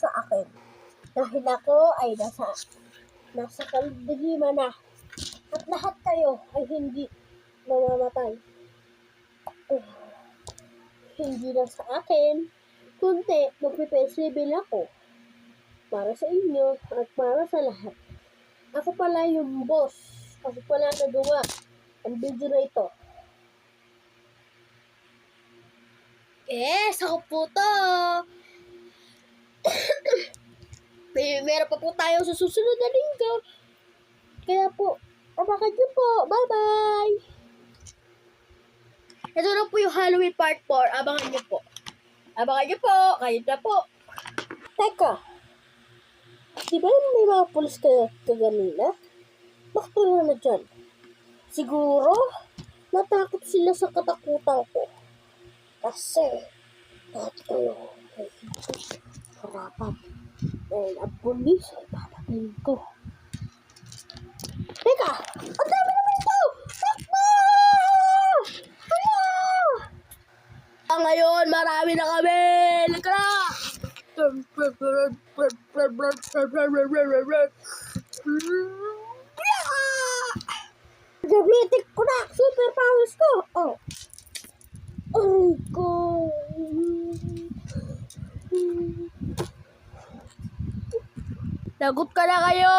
sa akin. Dahil ako ay nasa kaldigiman na. At lahat kayo ay hindi mamamatay. Hindi lang sa akin, kundi magpipensibil ako. Para sa inyo at para sa lahat. Ako pala yung boss. Ako pala nagawa ang video na ito. Yes, ako po to. Meron pa po tayo sa susunod na linggo. Kaya po, abangan niyo po. Bye-bye! Ito na po yung Halloween part 4. Abangan niyo po. Abangan niyo po. Kayo na po. Teka. Di ba may mga pulis kaganina? Bakit wala na dyan? Siguro, natakot sila sa katakutan ko. Kasi, lahat kayo ay hindi harapan. Dahil ang pulis ay papatayin ko. Teka! Ang dami naman ito! Takbo! Ngayon, marami na kami! Lika na! Gamitin ko na! Super powers ko! Oh! Ay ko! Lagot ka na kayo!